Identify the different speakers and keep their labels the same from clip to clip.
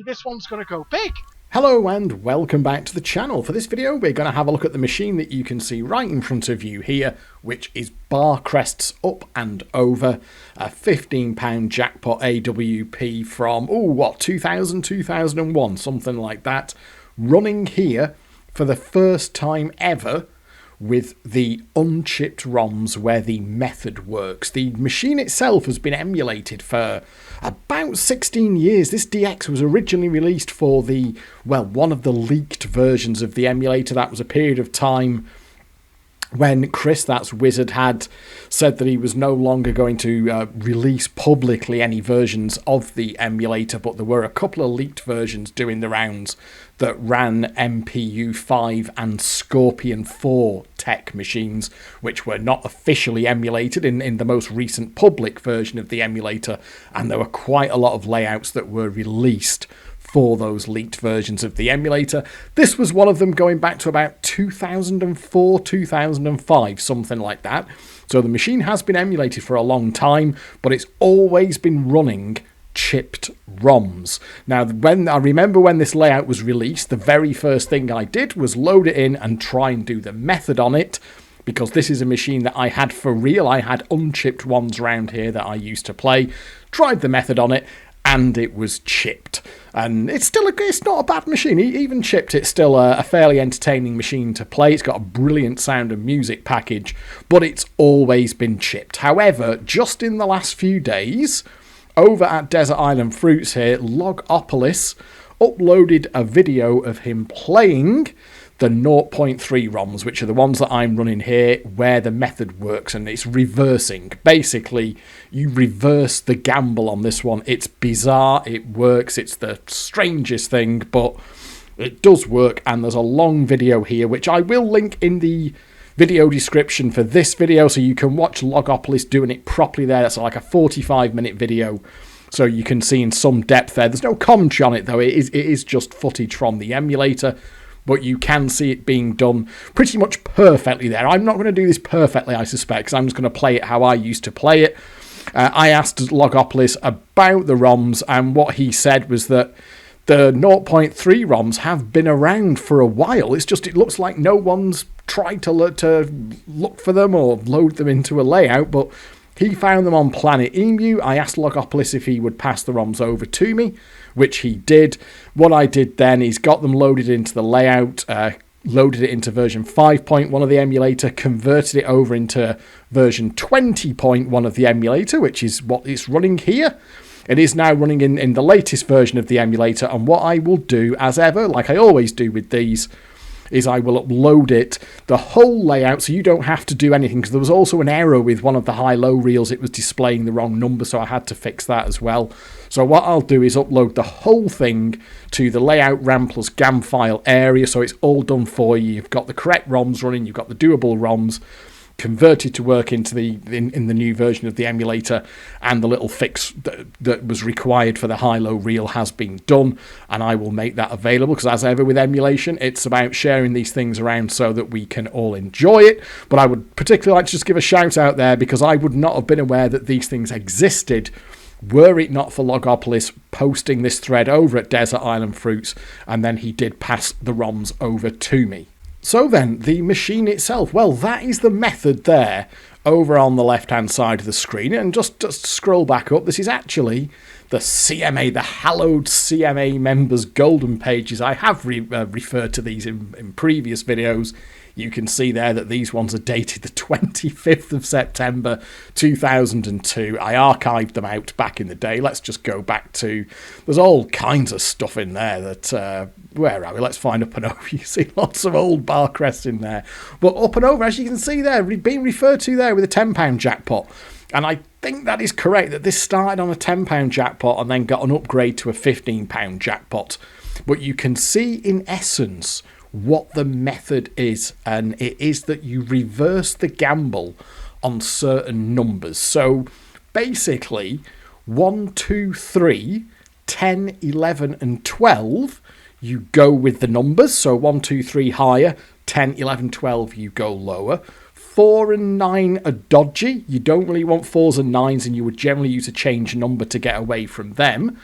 Speaker 1: me this one's going to go big.
Speaker 2: Hello and welcome back to the channel. For this video we're going to have a look at the machine that you can see right in front of you here, which is Barcrest's Up and Over, a £15 jackpot AWP from, 2000, 2001, something like that, running here for the first time ever with the unchipped ROMs where the method works. The machine itself has been emulated for about 16 years. This DX was originally released for one of the leaked versions of the emulator. That was a period of time when Chris, that's Wizard, had said that he was no longer going to release publicly any versions of the emulator, but there were a couple of leaked versions doing the rounds that ran MPU 5 and Scorpion 4 tech machines, which were not officially emulated in the most recent public version of the emulator, and there were quite a lot of layouts that were released for those leaked versions of the emulator. This was one of them going back to about 2004, 2005, something like that. So the machine has been emulated for a long time, but it's always been running chipped ROMs. Now, I remember when this layout was released, the very first thing I did was load it in and try and do the method on it, because this is a machine that I had for real. I had unchipped ones around here that I used to play, tried the method on it, and it was chipped. And it's not a bad machine. Even chipped, it's still a fairly entertaining machine to play. It's got a brilliant sound and music package, but it's always been chipped. However, just in the last few days, over at Desert Island Fruits here, Logopolis uploaded a video of him playing the 0.3 ROMs, which are the ones that I'm running here, where the method works, and it's reversing. Basically, you reverse the gamble on this one. It's bizarre, it works, it's the strangest thing, but it does work, and there's a long video here, which I will link in the video description for this video, so you can watch Logopolis doing it properly there. That's like a 45-minute video, so you can see in some depth there. There's no commentary on it, though. It is just footage from the emulator, but you can see it being done pretty much perfectly there. I'm not going to do this perfectly, I suspect, because I'm just going to play it how I used to play it. I asked Logopolis about the ROMs, and what he said was that the 0.3 ROMs have been around for a while. It's just, it looks like no one's tried to look for them or load them into a layout, but he found them on Planet Emu. I asked Logopolis if he would pass the ROMs over to me, which he did. What I did then is got them loaded into the layout, loaded it into version 5.1 of the emulator, converted it over into version 20.1 of the emulator, which is what it's running here. It is now running in the latest version of the emulator, and what I will do, as ever, like I always do with these, is I will upload it, the whole layout, so you don't have to do anything, because there was also an error with one of the high-low reels. It was displaying the wrong number, so I had to fix that as well. So what I'll do is upload the whole thing to the layout RAM plus GAM file area, so it's all done for you. You've got the correct ROMs running, you've got the doable ROMs converted to work into in the new version of the emulator, and the little fix that was required for the high-low reel has been done, and I will make that available, because as ever with emulation, it's about sharing these things around so that we can all enjoy it. But I would particularly like to just give a shout out there, because I would not have been aware that these things existed were it not for Logopolis posting this thread over at Desert Island Fruits, and then he did pass the ROMs over to me. So then, the machine itself, well, that is the method there over on the left-hand side of the screen. And just scroll back up, this is actually the CMA, the hallowed CMA members Golden Pages. I have referred to these in previous videos. You can see there that these ones are dated the 25th of September 2002. I archived them out back in the day. Let's just go back to... There's all kinds of stuff in there that... where are we? Let's find Up and Over. You see lots of old Barcrest in there. But Up and Over, as you can see there, being referred to there with a £10 jackpot. And I think that is correct, that this started on a £10 jackpot and then got an upgrade to a £15 jackpot. But you can see in essence what the method is, and it is that you reverse the gamble on certain numbers. So basically 1, 2, 3, 10, 11 and 12, you go with the numbers. So 1, 2, 3 higher, 10, 11, 12 you go lower. 4 and 9 are dodgy. You don't really want 4s and 9s, and you would generally use a change number to get away from them.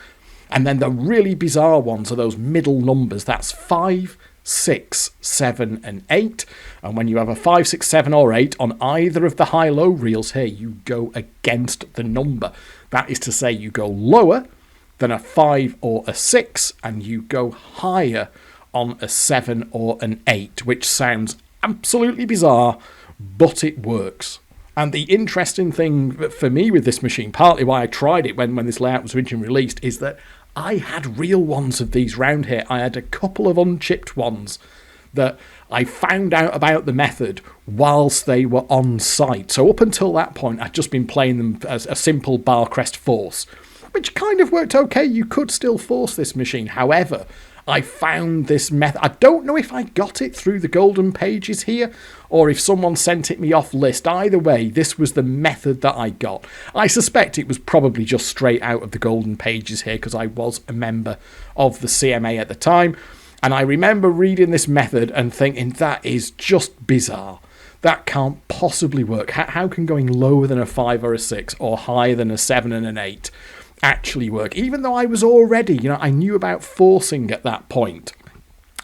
Speaker 2: And then the really bizarre ones are those middle numbers. That's 5, 6, 7, and 8. And when you have a 5, 6, 7, or 8 on either of the high-low reels here, you go against the number. That is to say, you go lower than a 5 or a 6, and you go higher on a 7 or an 8, which sounds absolutely bizarre, but it works. And the interesting thing for me with this machine, partly why I tried it when this layout was originally released, is that I had real ones of these round here. I had a couple of unchipped ones that I found out about the method whilst they were on site. So up until that point, I'd just been playing them as a simple Barcrest force, which kind of worked okay. You could still force this machine. However, I found this method. I don't know if I got it through the Golden Pages here or if someone sent it me off list. Either way, this was the method that I got. I suspect it was probably just straight out of the Golden Pages here because I was a member of the CMA at the time. And I remember reading this method and thinking, that is just bizarre. That can't possibly work. How can going lower than a 5 or a 6 or higher than a 7 and an 8 actually work? Even though I was already, I knew about forcing at that point,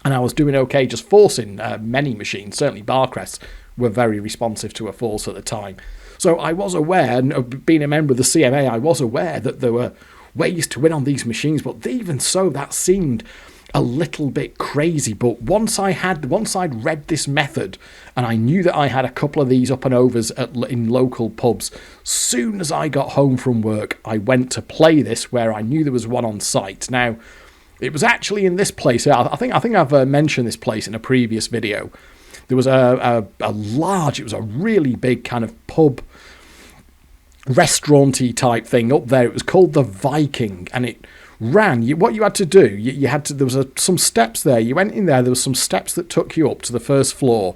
Speaker 2: and I was doing okay just forcing many machines. Certainly Barcrests were very responsive to a force at the time. So I was aware, and being a member of the CMA, I was aware that there were ways to win on these machines, but even so, that seemed a little bit crazy. But once I'd read this method and I knew that I had a couple of these up and overs in local pubs, soon as I got home from work, I went to play this where I knew there was one on site. Now, it was actually in this place. I think I've mentioned this place in a previous video. There was a really big kind of pub restauranty type thing up there. It was called the Viking, and it ran. What you had to do, there was some steps there. You went in there was some steps that took you up to the first floor,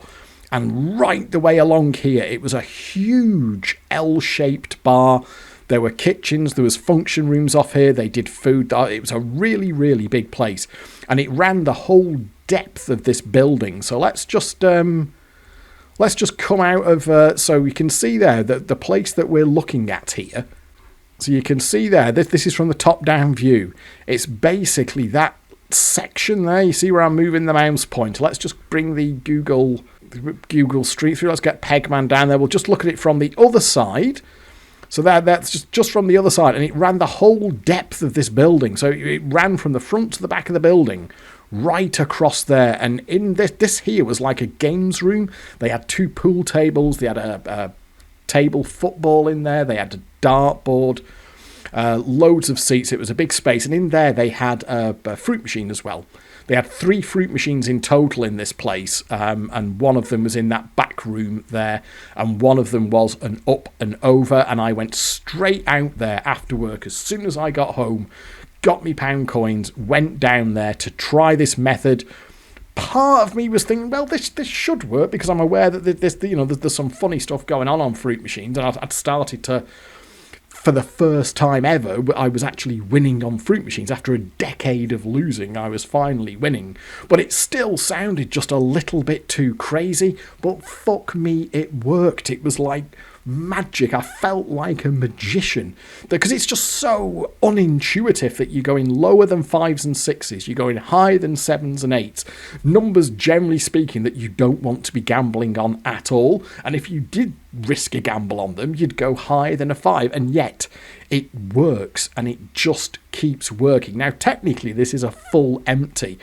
Speaker 2: and right the way along here, it was a huge L-shaped bar. There were kitchens, there was function rooms off here, they did food. It was a really, really big place, and it ran the whole depth of this building. So let's just come out of, so we can see there that the place that we're looking at here. So you can see there, this is from the top-down view. It's basically that section there. You see where I'm moving the mouse pointer. Let's just bring the Google Street through. Let's get Pegman down there. We'll just look at it from the other side. So that's just from the other side. And it ran the whole depth of this building. So it ran from the front to the back of the building, right across there. And in this here was like a games room. They had 2 pool tables. They had a table football in there. They had a dartboard, loads of seats. It was a big space, and in there they had a fruit machine as well. They had 3 fruit machines in total in this place, and one of them was in that back room there, and one of them was an up and over. And I went straight out there after work as soon as I got home, got me pound coins, went down there to try this method. Part of me was thinking, well, this should work, because I'm aware that there's some funny stuff going on fruit machines, and I'd started to, for the first time ever, I was actually winning on fruit machines. After a decade of losing, I was finally winning. But it still sounded just a little bit too crazy, but fuck me, it worked. It was like magic. I felt like a magician, because it's just so unintuitive that you're going lower than 5s and 6s, you're going higher than 7s and 8s, numbers generally speaking that you don't want to be gambling on at all. And if you did risk a gamble on them, you'd go higher than a 5, and yet it works, and it just keeps working. Now technically this is a full empty.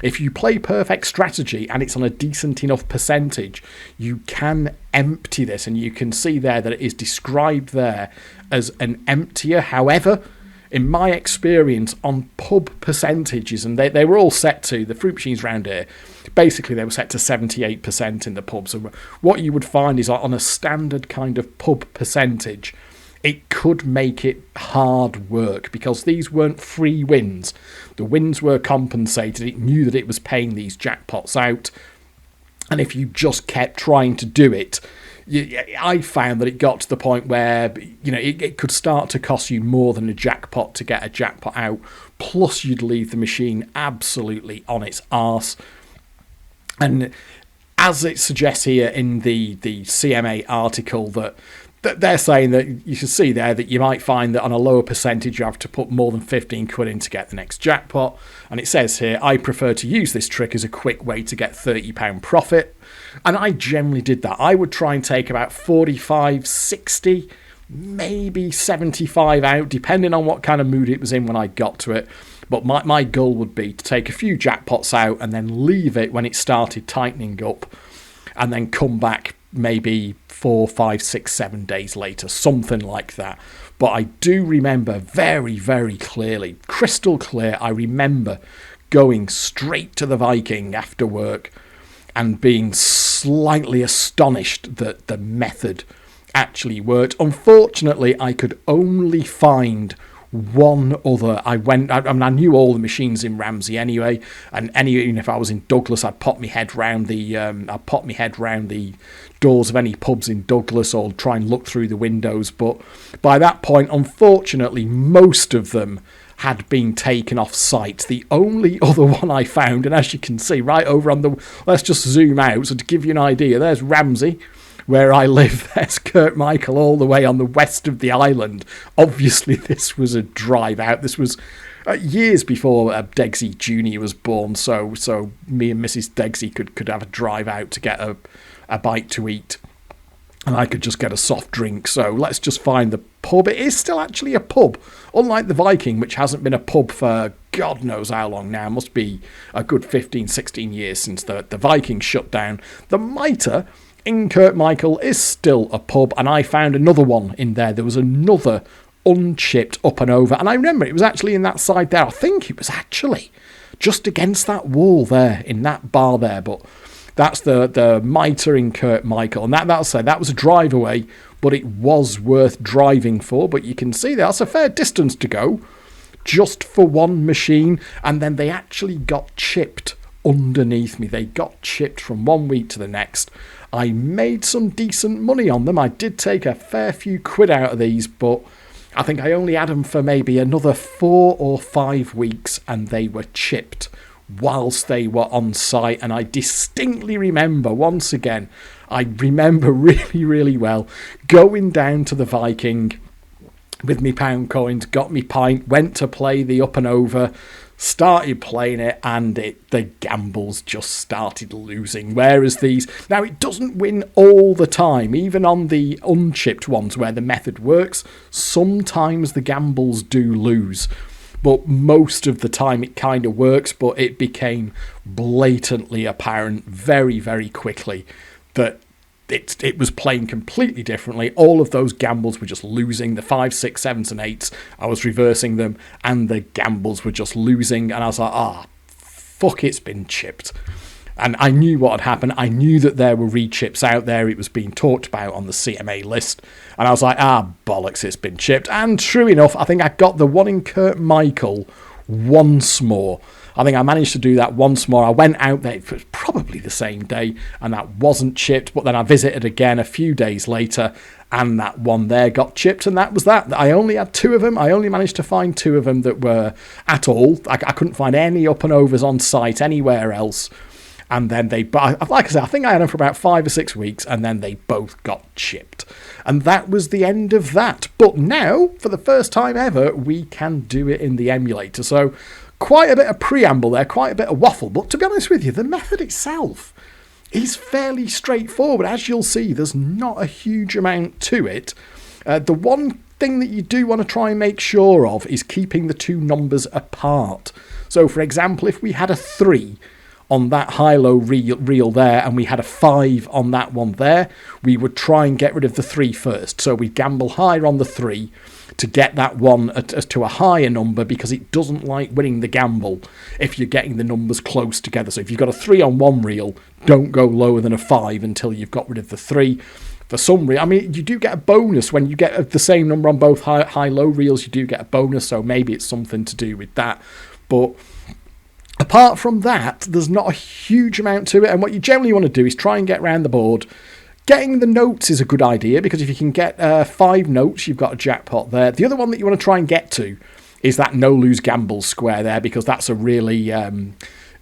Speaker 2: If you play perfect strategy and it's on a decent enough percentage, you can empty this, and you can see there that it is described there as an emptier. However, in my experience on pub percentages, and they were all set to, the fruit machines around here, basically they were set to 78% in the pub. So what you would find is on a standard kind of pub percentage, it could make it hard work, because these weren't free wins. The wins were compensated. It knew that it was paying these jackpots out. And if you just kept trying to do it, I found that it got to the point where it could start to cost you more than a jackpot to get a jackpot out. Plus, you'd leave the machine absolutely on its arse. And as it suggests here in the CMA article, that they're saying that you can see there that you might find that on a lower percentage you have to put more than 15 quid in to get the next jackpot. And it says here, I prefer to use this trick as a quick way to get £30 profit. And I generally did that. I would try and take about 45, 60, maybe 75 out, depending on what kind of mood it was in when I got to it. But my goal would be to take a few jackpots out and then leave it when it started tightening up, and then come back maybe 4, 5, 6, 7 days later, something like that. But I do remember very, very clearly, crystal clear, I remember going straight to the Viking after work and being slightly astonished that the method actually worked. Unfortunately, I could only find one other. I knew all the machines in Ramsey anyway, and even if I was in Douglas, I'd pop my head round the doors of any pubs in Douglas, or try and look through the windows. But by that point, unfortunately, most of them had been taken off site. The only other one I found, and as you can see right over on the, let's just zoom out so to give you an idea, there's Ramsey, where I live. There's Kirkmichael all the way on the west of the island. Obviously, this was a drive out. This was years before Degsy Jr. was born, so me and Mrs. Degsy could have a drive out to get a bite to eat, and I could just get a soft drink. So let's just find the pub. It is still actually a pub, unlike the Viking, which hasn't been a pub for God knows how long now. It must be a good 15, 16 years since the Viking shut down. The Mitre in Kirkmichael is still a pub, and I found another one in there. There was another unchipped up and over, and I remember it was actually in that side there. I think it was actually just against that wall there in that bar there, but that's the Mitre in Kirkmichael, and that was a drive away, but it was worth driving for. But you can see that's a fair distance to go just for one machine, and then they actually got chipped underneath me. They got chipped from one week to the next. I made some decent money on them. I did take a fair few quid out of these, but I think I only had them for maybe another 4 or 5 weeks, and they were chipped whilst they were on site. And I distinctly remember, once again, I remember really, really well going down to the Viking with me pound coins, got me pint, went to play the up and over, started playing it, and the gambles just started losing. Whereas these, now it doesn't win all the time, even on the unchipped ones where the method works, sometimes the gambles do lose. But most of the time it kind of works, but it became blatantly apparent very, very quickly that it was playing completely differently. All of those gambles were just losing. The 5, 6, 7s and 8s, I was reversing them, and the gambles were just losing. And I was like, fuck, it's been chipped. And I knew what had happened. I knew that there were rechips out there. It was being talked about on the CMA list. And I was like, bollocks, it's been chipped. And true enough, I think I got the one in Kirkmichael once more. I think I managed to do that once more. I went out there, it was probably the same day, and that wasn't chipped. But then I visited again a few days later, and that one there got chipped, and that was that. I only had 2 of them. I only managed to find 2 of them that were at all. I couldn't find any up and overs on site anywhere else. And then like I said, I think I had them for about 5 or 6 weeks, and then they both got chipped. And that was the end of that. But now, for the first time ever, we can do it in the emulator. So quite a bit of preamble there, quite a bit of waffle. But to be honest with you, the method itself is fairly straightforward. As you'll see, there's not a huge amount to it. The one thing that you do want to try and make sure of is keeping the 2 numbers apart. So, for example, if we had a 3 on that high-low reel there, and we had a 5 on that one there, we would try and get rid of the 3 first. So we'd gamble higher on the 3 to get that one to a higher number, because it doesn't like winning the gamble if you're getting the numbers close together. So if you've got a 3 on one reel, don't go lower than a 5 until you've got rid of the 3. For some reason, I mean, you do get a bonus when you get the same number on both high-low reels. You do get a bonus, so maybe it's something to do with that. But apart from that, there's not a huge amount to it, and what you generally want to do is try and get around the board. Getting the notes is a good idea, because if you can get 5 notes, you've got a jackpot there. The other one that you want to try and get to is that no-lose gamble square there, because that's a really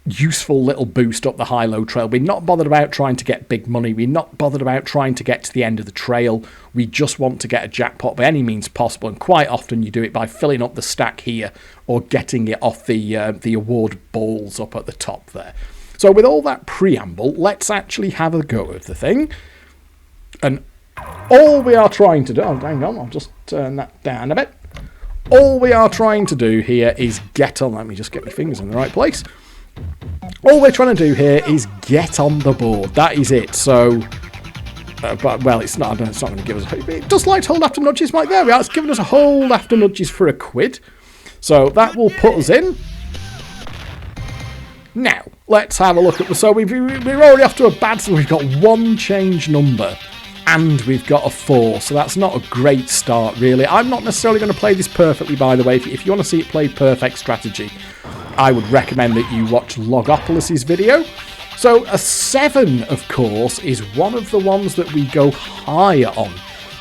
Speaker 2: useful little boost up the high-low trail. We're not bothered about trying to get big money. We're not bothered about trying to get to the end of the trail. We just want to get a jackpot by any means possible, and quite often you do it by filling up the stack here or getting it off the award balls up at the top there. So with all that preamble, let's actually have a go of the thing. And all we are trying to do... Oh, hang on, I'll just turn that down a bit. All we are trying to do here is get on... Let me just get my fingers in the right place. All we're trying to do here is get on the board. That is it. So, but well, it's not going to give us... It does like to hold after nudges. Like, there we are. It's given us a hold after nudges for £1. So that will put us in. Now, let's have a look at the... So we're already off to a bad... So we've got one change number. And we've got a 4, so that's not a great start, really. I'm not necessarily going to play this perfectly, by the way. If you want to see it played perfect strategy, I would recommend that you watch Logopolis's video. So a 7, of course, is one of the ones that we go higher on.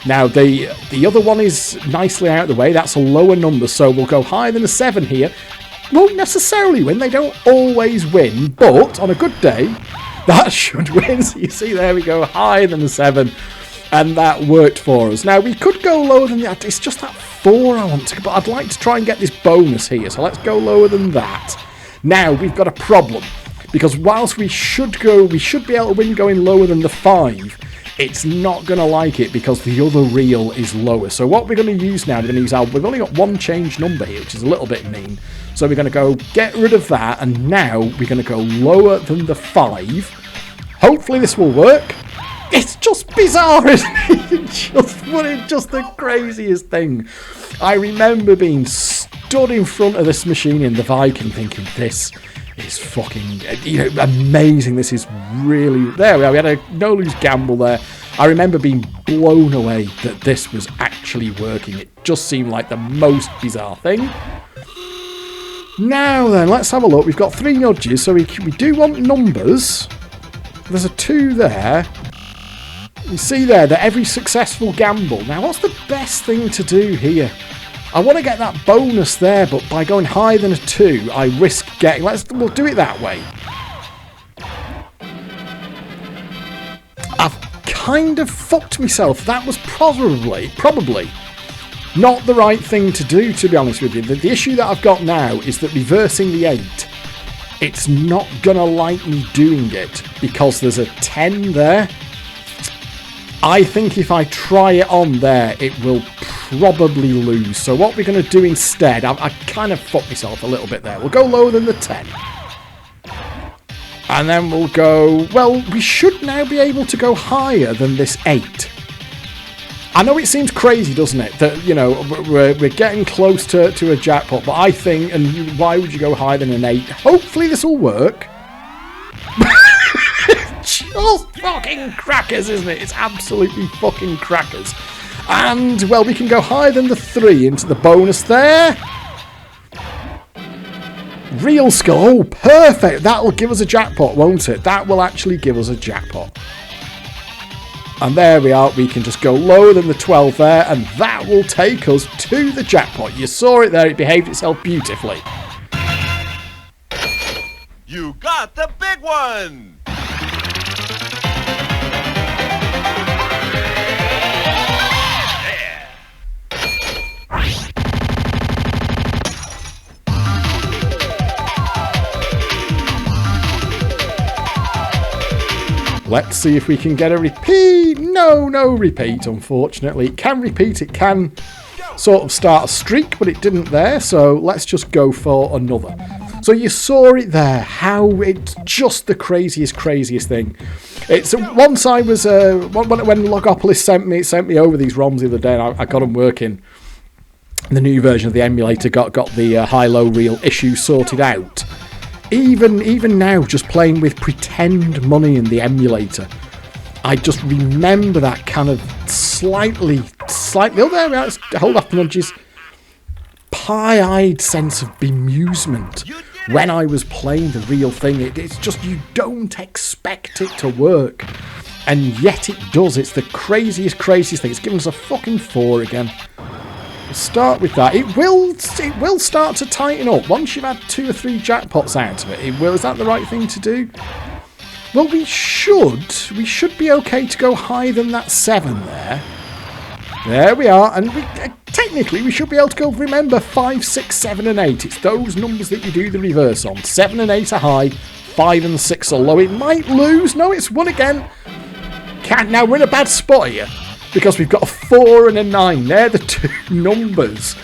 Speaker 2: Now, the other one is nicely out of the way. That's a lower number, so we'll go higher than a 7 here. Won't necessarily win. They don't always win, but on a good day, that should win. So you see, there we go, higher than a 7. And that worked for us. Now, we could go lower than that. It's just that 4 I want to... But I'd like to try and get this bonus here. So let's go lower than that. Now, we've got a problem. Because whilst we should be able to win going lower than the 5, it's not going to like it because the other reel is lower. So what we're going to use now, we've only got one change number here, which is a little bit mean. So we're going to go get rid of that. And now we're going to go lower than the 5. Hopefully this will work. It's just bizarre, isn't it? It's just the craziest thing. I remember being stood in front of this machine in the Viking thinking, this is fucking, amazing. This is really... There we are. We had a no-lose gamble there. I remember being blown away that this was actually working. It just seemed like the most bizarre thing. Now then, let's have a look. We've got 3 nudges, so we do want numbers. There's a 2 there. You see there that every successful gamble... Now, what's the best thing to do here? I want to get that bonus there, but by going higher than a 2, I risk getting... We'll do it that way. I've kind of fucked myself. That was probably not the right thing to do, to be honest with you. The issue that I've got now is that reversing the 8, it's not going to like me doing it because there's a 10 there. I think if I try it on there, it will probably lose. So what we're going to do instead, I kind of fucked myself a little bit there. We'll go lower than the 10. And then we'll go... Well, we should now be able to go higher than this 8. I know it seems crazy, doesn't it? That, we're getting close to a jackpot. But I think... And why would you go higher than an 8? Hopefully this will work. Just fucking crackers, isn't it? It's absolutely fucking crackers. And, well, we can go higher than the 3 into the bonus there. Real skull. Oh, perfect. That'll give us a jackpot, won't it? That will actually give us a jackpot. And there we are. We can just go lower than the 12 there, and that will take us to the jackpot. You saw it there. It behaved itself beautifully.
Speaker 1: You got the big one!
Speaker 2: Let's see if we can get a repeat. No repeat, unfortunately. It can repeat, it can sort of start a streak, but it didn't there, so let's just go for another. So you saw it there, how it's just the craziest thing. It's once I was, when Logopolis sent me over these ROMs the other day, and I got them working. The new version of the emulator got the high-low reel issue sorted out. Even now, just playing with pretend money in the emulator, I just remember that kind of slightly, oh there we are, hold up nudges, pie-eyed sense of bemusement when I was playing the real thing. It's just, you don't expect it to work, and yet it does. It's the craziest thing. It's given us a fucking 4 again. We'll start with that. It will start to tighten up once you've had 2 or 3 jackpots out of it. It will. Is that the right thing to do? Well, we should be okay to go higher than that 7 there. There we are, and technically we should be able to go, remember, 5, 6, 7 and 8. It's those numbers that you do the reverse on. 7 and 8 are high, 5 and 6 are low. It might lose. No, it's 1 again. Now we're in a bad spot here, because we've got a 4 and a 9. They're the 2 numbers.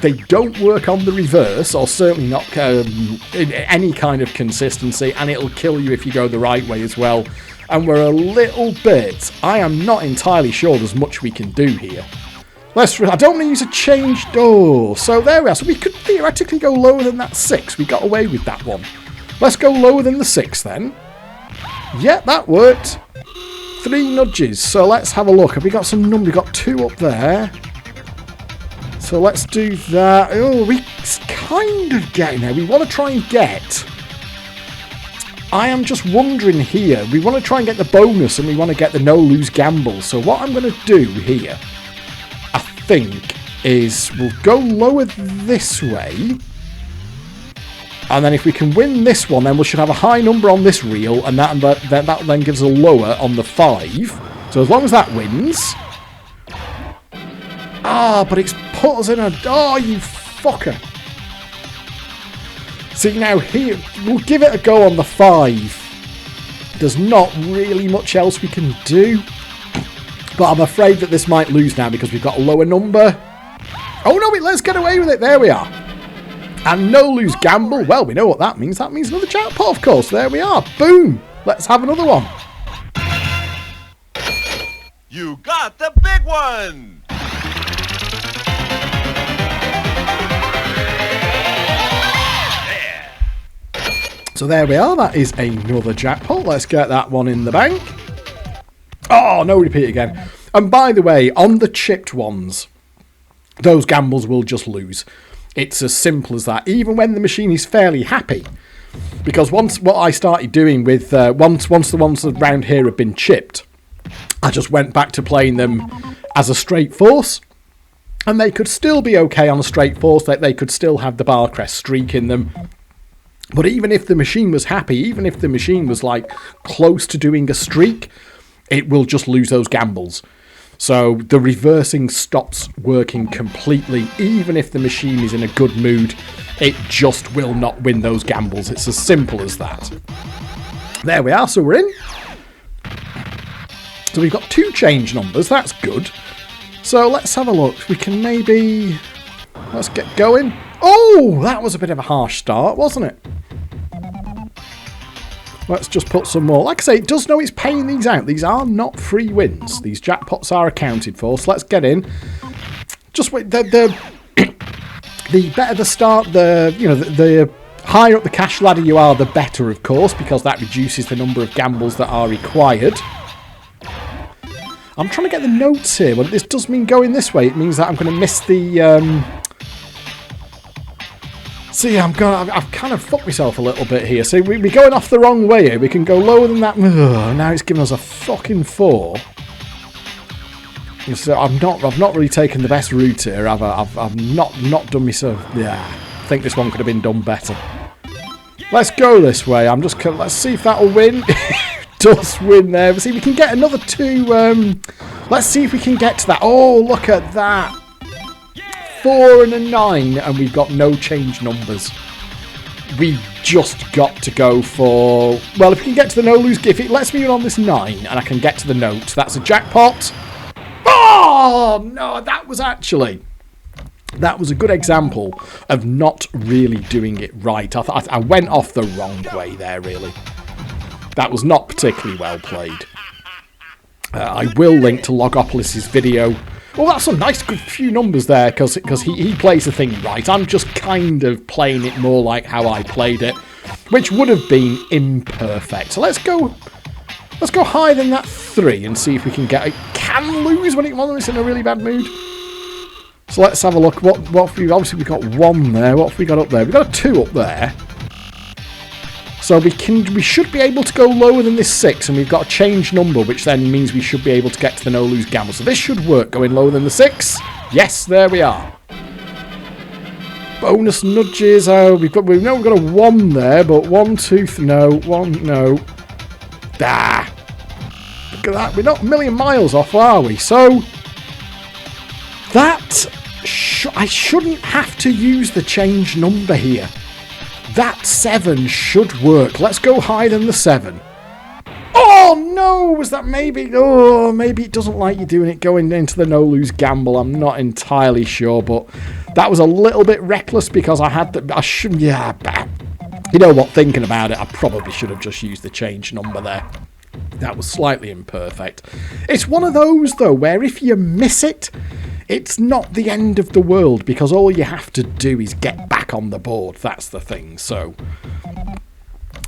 Speaker 2: They don't work on the reverse, or certainly not in any kind of consistency, and it'll kill you if you go the right way as well. And we're a little bit... I am not entirely sure there's much we can do here. I don't want to use a changed door. So there we are. So we could theoretically go lower than that 6. We got away with that one. Let's go lower than the 6 then. Yeah, that worked. 3 nudges. So let's have a look. Have we got some numbers? We've got 2 up there. So let's do that. Oh, we're kind of getting there. We want to try and get... I am just wondering here. We want to try and get the bonus, and we want to get the no-lose gamble. So what I'm going to do here, I think, is we'll go lower this way. And then if we can win this one, then we should have a high number on this reel, and that then gives a lower on the 5. So as long as that wins... Ah, but it's put us in a... Oh, you fucker. See, now here, we'll give it a go on the 5. There's not really much else we can do. But I'm afraid that this might lose now because we've got a lower number. Oh, no, let's get away with it. There we are. And no lose gamble. Well, we know what that means. That means another jackpot, of course. There we are. Boom. Let's have another one.
Speaker 1: You got the big one!
Speaker 2: So there we are, that is another jackpot. Let's get that one in the bank. Oh, no repeat again. And by the way, on the chipped ones, those gambles will just lose. It's as simple as that, even when the machine is fairly happy. Because once what I started doing with, once the ones around here have been chipped, I just went back to playing them as a straight force. And they could still be okay on a straight force, they could still have the Barcrest streak in them. But even if the machine was happy, even if the machine was like close to doing a streak, it will just lose those gambles. So the reversing stops working completely. Even if the machine is in a good mood, it just will not win those gambles. It's as simple as that. There we are, so we're in. So we've got 2 change numbers, that's good. So let's have a look. We can maybe... Let's get going. Oh, that was a bit of a harsh start, wasn't it? Let's just put some more. Like I say, it does know it's paying these out. These are not free wins. These jackpots are accounted for. So let's get in. Just wait. The better the start, the higher up the cash ladder you are, the better, of course, because that reduces the number of gambles that are required. I'm trying to get the notes here. Well, this does mean going this way. It means that I'm going to miss the... See, I've kind of fucked myself a little bit here. See, we're going off the wrong way here. We can go lower than that. Ugh, now it's giving us a fucking 4. So I've not really taken the best route here. I've not done me so. Yeah, I think this one could have been done better. Let's go this way. Let's see if that'll win. It does win there. But see, we can get another 2. Let's see if we can get to that. Oh, look at that. 4 and a 9, and we've got no change numbers. We just got to go for... Well, if we can get to the no-lose, if it lets me in on this 9, and I can get to the note, that's a jackpot. Oh, no, that was a good example of not really doing it right. I went off the wrong way there, really. That was not particularly well played. I will link to Logopolis's video. Well, that's a nice good few numbers there, because he plays the thing right. I'm just kind of playing it more like how I played it, which would have been imperfect. So let's go higher than that 3 and see if we can get it. Can lose when it's in a really bad mood. So let's have a look. What have we? Obviously we've got 1 there. What have we got up there? We've got a 2 up there. So we should be able to go lower than this 6, and we've got a change number, which then means we should be able to get to the no-lose gamble. So this should work, going lower than the 6. Yes, there we are. Bonus nudges. Oh, we've got a 1 there, but 1, 2, no, 1, no. Ah. Look at that. We're not a million miles off, are we? So that I shouldn't have to use the change number here. That 7 should work. Let's go higher than the 7. Oh no, was that maybe? Oh, maybe it doesn't like you doing it going into the no-lose gamble. I'm not entirely sure, but that was a little bit reckless because I shouldn't. Yeah, you know what? Thinking about it, I probably should have just used the change number there. That was slightly imperfect. It's one of those though where if you miss it, it's not the end of the world because all you have to do is get back on the board. That's the thing. So.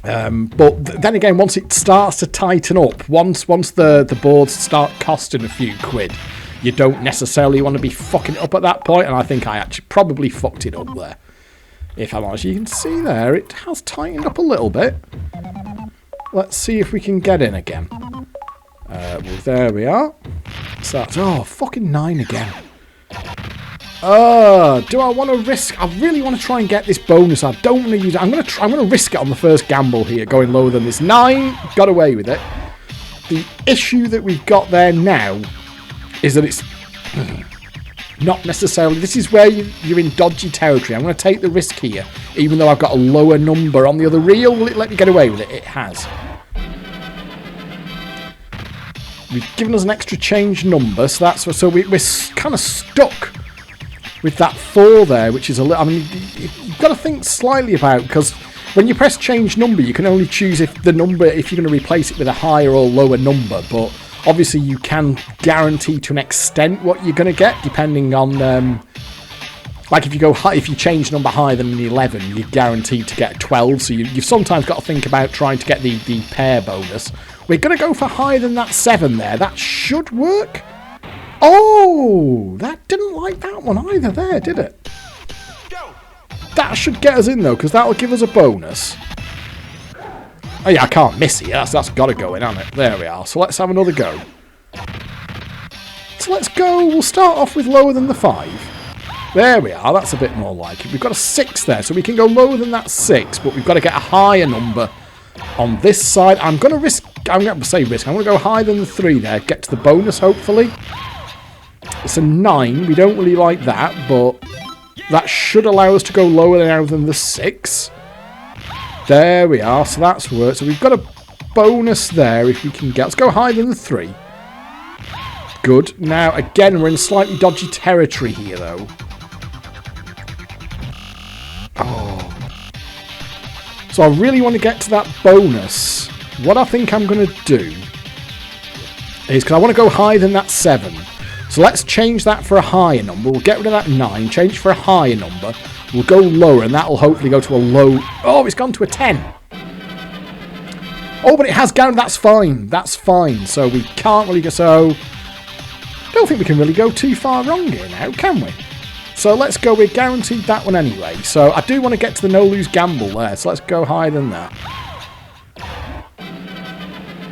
Speaker 2: But then again, once it starts to tighten up, once the boards start costing a few quid, you don't necessarily want to be fucking it up at that point, and I think I actually probably fucked it up there. If I'm honest, you can see there, it has tightened up a little bit. Let's see if we can get in again. Well, there we are. So that's, oh, fucking 9 again. Do I want to risk? I really want to try and get this bonus. I don't want to use it. I'm going to risk it on the first gamble here, going lower than this. 9, got away with it. The issue that we've got there now is that it's not necessarily. This is where you're in dodgy territory. I'm going to take the risk here, even though I've got a lower number on the other reel. Will it let me get away with it? It has. We've given us an extra change number, so we're kind of stuck with that 4 there, which is a little. I mean, you've got to think slightly about, because when you press change number, you can only choose if you're going to replace it with a higher or lower number. But obviously, you can guarantee to an extent what you're going to get, depending on. Like if you change number higher than an 11, you're guaranteed to get a 12. So you've sometimes got to think about trying to get the pair bonus. We're going to go for higher than that 7 there. That should work. Oh, that didn't like that one either there, did it? That should get us in, though, because that'll give us a bonus. Oh, yeah, I can't miss it. That's got to go in, hasn't it? There we are. So let's have another go. So let's go. We'll start off with lower than the 5. There we are. That's a bit more like it. We've got a 6 there, so we can go lower than that 6, but we've got to get a higher number on this side. I'm going to risk. I'm going to say risk. I'm going to go higher than the 3 there. Get to the bonus, hopefully. It's a 9. We don't really like that, but that should allow us to go lower now than the 6. There we are. So that's worked. So we've got a bonus there if we can get. Let's go higher than the 3. Good. Now, again, we're in slightly dodgy territory here, though. Oh. So I really want to get to that bonus. What I think I'm going to do is, because I want to go higher than that 7. So let's change that for a higher number. We'll get rid of that 9, change for a higher number. We'll go lower, and that will hopefully go to a low. Oh, it's gone to a 10. Oh, but it has gone. That's fine. That's fine. So we can't really go. So I don't think we can really go too far wrong here now, can we? So let's go. We're guaranteed that one anyway. So I do want to get to the no-lose gamble there. So let's go higher than that.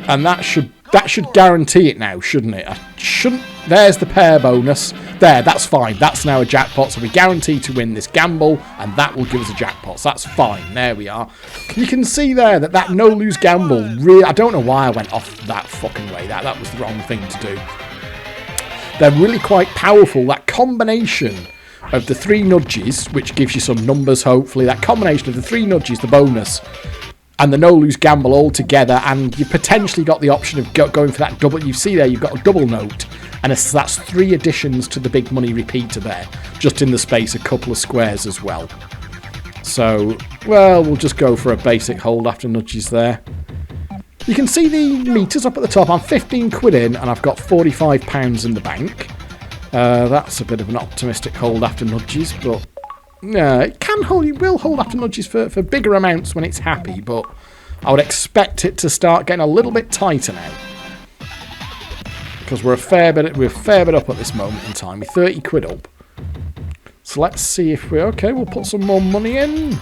Speaker 2: And that should guarantee it now, shouldn't it? I shouldn't. There's the pair bonus. There, that's fine. That's now a jackpot. So we're guaranteed to win this gamble, and that will give us a jackpot. So that's fine. There we are. You can see there that no-lose gamble, really, I don't know why I went off that fucking way. That was the wrong thing to do. They're really quite powerful. That combination of the 3 nudges, which gives you some numbers, hopefully. That combination of the 3 nudges, the bonus, and the no-lose gamble all together, and you potentially got the option of going for that double. You see there, you've got a double note, and that's 3 additions to the big money repeater there, just in the space a couple of squares as well. So, well, we'll just go for a basic hold after nudges there. You can see the meters up at the top. I'm 15 quid in, and I've got £45 in the bank. That's a bit of an optimistic hold after nudges, but yeah, it will hold after nudges for bigger amounts when it's happy, but I would expect it to start getting a little bit tighter now, because we're a fair bit up at this moment in time. We're 30 quid up. So let's see if we'll put some more money in.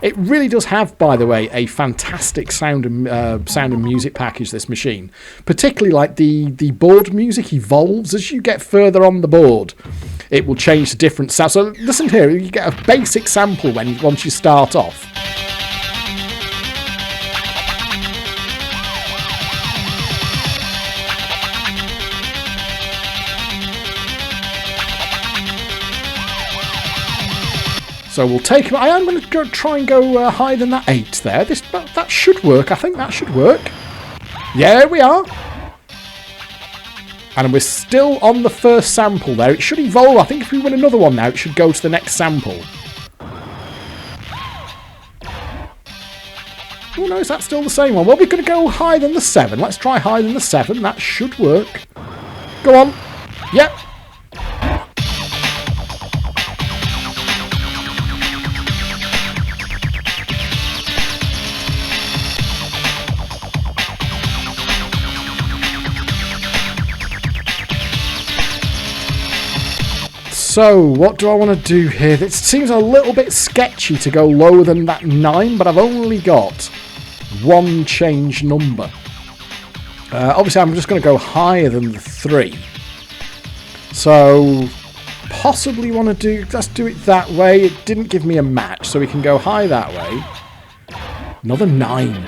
Speaker 2: It really does have, by the way, a fantastic sound and music package, this machine. Particularly like the board music evolves as you get further on the board. it will change to different sounds. So listen here, you get a basic sample once you start off. So we'll take him. I am going to try and go higher than that 8 there. That should work. I think that should work. Yeah, there we are. And we're still on the first sample there. It should evolve. I think if we win another one now, it should go to the next sample. Oh no, is that still the same one? Well, we're going to go higher than the 7. Let's try higher than the 7. That should work. Go on. Yep. So, what do I want to do here? It seems a little bit sketchy to go lower than that 9, but I've only got one change number. Obviously, I'm just going to go higher than the 3. So, possibly want to do... Let's do it that way. It didn't give me a match, so we can go high that way. Another 9.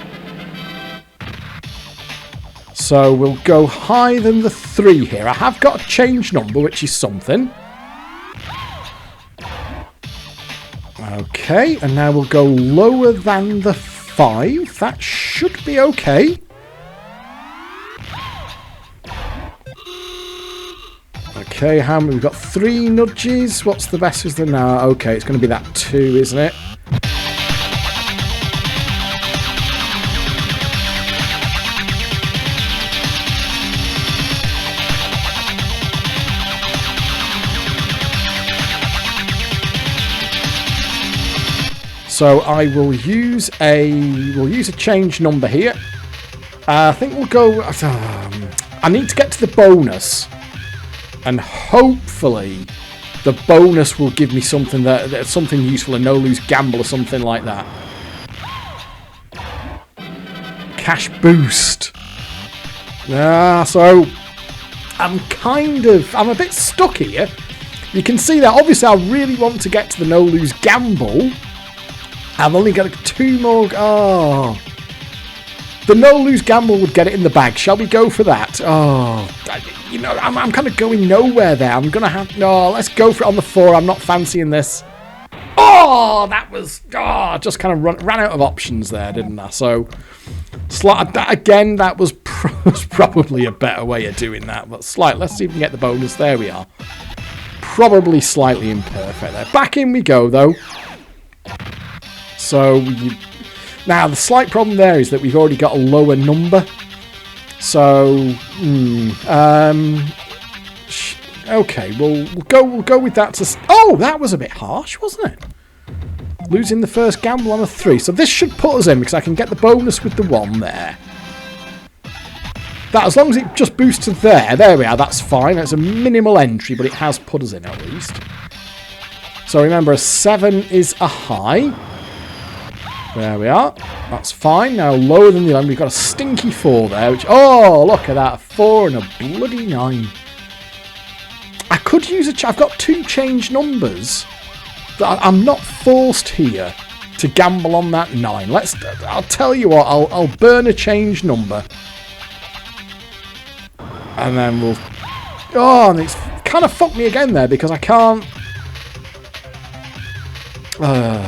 Speaker 2: So, we'll go higher than the 3 here. I have got a change number, which is something. Okay, and now we'll go lower than the 5. That should be okay. Okay, how many? We've got 3 nudges. What's the best is the now? Okay, it's going to be that 2, isn't it? So I will use a change number here. I think we'll go. I need to get to the bonus, and hopefully, the bonus will give me something that's something useful, a no lose gamble or something like that. Cash boost. So I'm a bit stuck here. You can see that obviously I really want to get to the no lose gamble. I've only got 2 more. Oh. The no-lose gamble would get it in the bag. Shall we go for that? Oh. You know, I'm kind of going nowhere there. I'm going to have... No, let's go for it on the 4. I'm not fancying this. Oh, that was... Oh, just kind of ran out of options there, didn't I? So, again, that was probably a better way of doing that. But let's see if we can get the bonus. There we are. Probably slightly imperfect there. Back in we go, though. So, now the slight problem there is that we've already got a lower number. So, okay, we'll go with that. Oh, that was a bit harsh, wasn't it? Losing the first gamble on a 3. So this should put us in because I can get the bonus with the 1 there. That, as long as it just boosts to there. There we are, that's fine. It's a minimal entry, but it has put us in at least. So remember, a 7 is a high. There we are. That's fine. Now lower than the 11. We've got a stinky 4 there. Which, oh, look at that. A 4 and a bloody 9. I could use I've got 2 change numbers. I'm not forced here to gamble on that 9. I'll tell you what. I'll burn a change number. And then we'll... Oh, and it's kind of fucked me again there because I can't...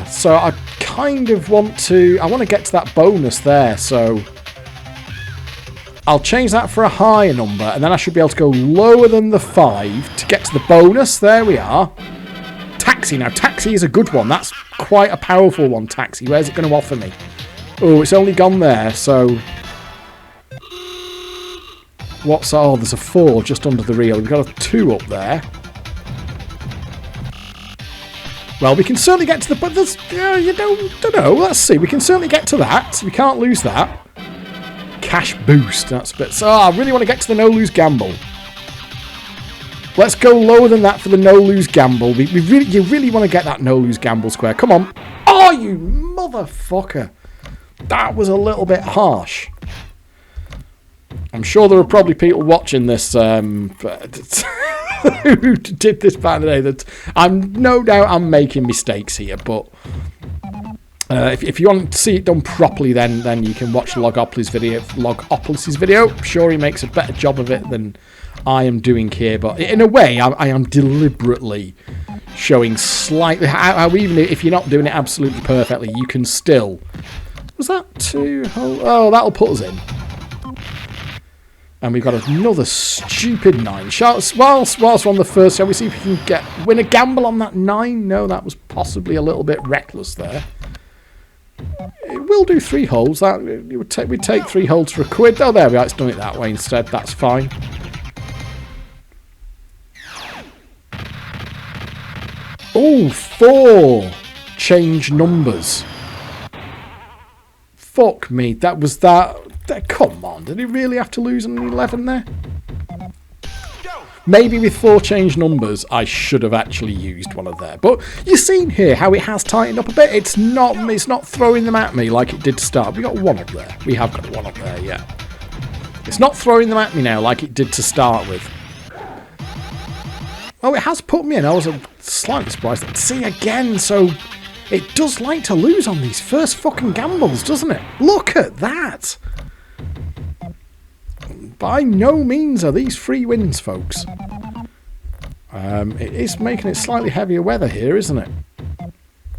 Speaker 2: So I kind of want to... I want to get to that bonus there, so... I'll change that for a higher number, and then I should be able to go lower than the 5 to get to the bonus. There we are. Taxi. Now, taxi is a good one. That's quite a powerful one, taxi. Where's it going to offer me? Oh, it's only gone there, so... What's... Oh, there's a 4 just under the reel. We've got a 2 up there. Well, we can certainly get to the... But there's... you don't know. Let's see. We can certainly get to that. We can't lose that. Cash boost. That's a bit... So, I really want to get to the no-lose gamble. Let's go lower than that for the no-lose gamble. You really want to get that no-lose gamble square. Come on. Oh, you motherfucker. That was a little bit harsh. I'm sure there are probably people watching this who did this back in the day. That I'm no doubt I'm making mistakes here, but if you want to see it done properly, then you can watch Logopolis' video. I'm sure he makes a better job of it than I am doing here, but in a way, I am deliberately showing slightly how even if you're not doing it absolutely perfectly, you can still. Was that 2 holes? Oh, that'll put us in. And we've got another stupid 9 shots. Whilst we're on the first, shall we see if we can win a gamble on that 9? No, that was possibly a little bit reckless there. It will do 3 holes. We'd take 3 holes for £1. Oh, there we are. It's done it that way instead. That's fine. Oh, 4 change numbers. Fuck me. That was that. Come on. Did he really have to lose an 11 there? Maybe with 4 change numbers, I should have actually used one of there. But you've seen here how it has tightened up a bit. It's not throwing them at me like it did to start. We got 1 up there. We have got 1 up there, yeah. It's not throwing them at me now like it did to start with. Oh, it has put me in. I was slightly surprised. See, again, so it does like to lose on these first fucking gambles, doesn't it? Look at that. By no means are these free wins, folks. It is making it slightly heavier weather here, isn't it?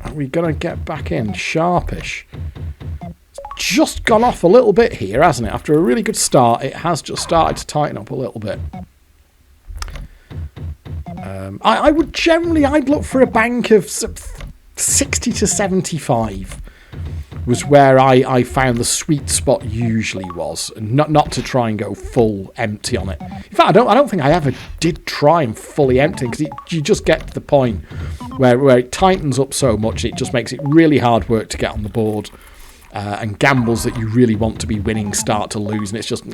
Speaker 2: Are we going to get back in? Sharpish. It's just gone off a little bit here, hasn't it? After a really good start, it has just started to tighten up a little bit. I would generally, I'd look for a bank of 60 to 75 was where I found the sweet spot usually was, and not to try and go full empty on it. In fact, I don't think I ever did try and fully empty, because you just get to the point where it tightens up so much it just makes it really hard work to get on the board, and gambles that you really want to be winning start to lose, and it's just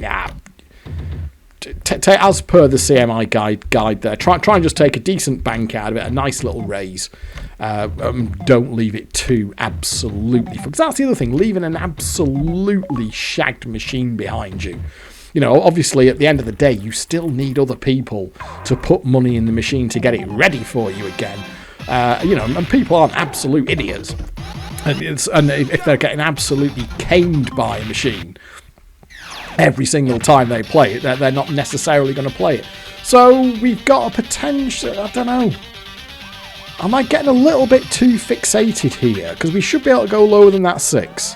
Speaker 2: as per the CMI guide there, try and just take a decent bank out of it, a nice little raise. Don't leave it too absolutely, because that's the other thing, leaving an absolutely shagged machine behind you. You know, obviously at the end of the day, you still need other people to put money in the machine to get it ready for you again. You know, and people aren't absolute idiots. And if they're getting absolutely caned by a machine every single time they play it, they're not necessarily going to play it. So we've got a potential, I don't know. Am I getting a little bit too fixated here? Because we should be able to go lower than that 6.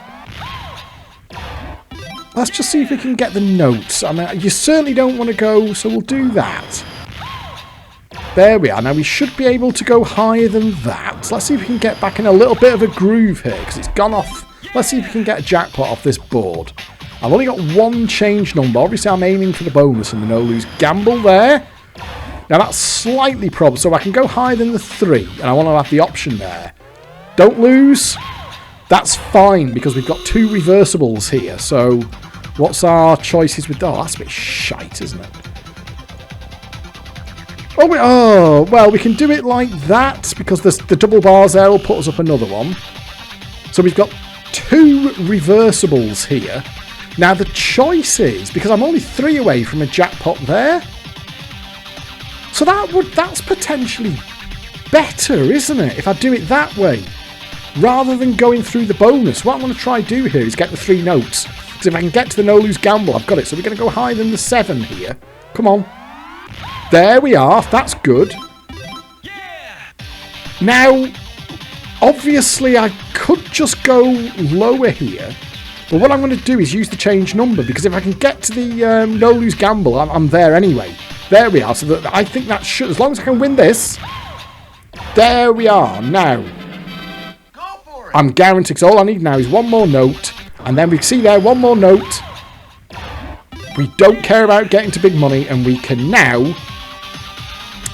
Speaker 2: Let's just see if we can get the notes. I mean, you certainly don't want to go, so we'll do that. There we are. Now we should be able to go higher than that. So let's see if we can get back in a little bit of a groove here, because it's gone off. Let's see if we can get a jackpot off this board. I've only got 1 change number. Obviously, I'm aiming for the bonus and the no-lose gamble there. Now, that's slightly probable, so I can go higher than the 3, and I want to have the option there. Don't lose. That's fine, because we've got 2 reversibles here. So, what's our choices with... Oh, that's a bit shite, isn't it? Oh, well, we can do it like that, because the double bars there will put us up another one. So, we've got 2 reversibles here. Now, the choice is, because I'm only 3 away from a jackpot there, so that's potentially better, isn't it, if I do it that way, rather than going through the bonus. What I want to try to do here is get the 3 notes, because if I can get to the no-lose gamble, I've got it. So we're going to go higher than the 7 here. Come on. There we are. That's good. Now, obviously, I could just go lower here. But what I'm going to do is use the change number, because if I can get to the no-lose gamble, I'm there anyway. There we are. So that I think that should, as long as I can win this, there we are. Now, I'm guaranteed, because all I need now is 1 more note, and then we see there 1 more note. We don't care about getting to big money, and we can now...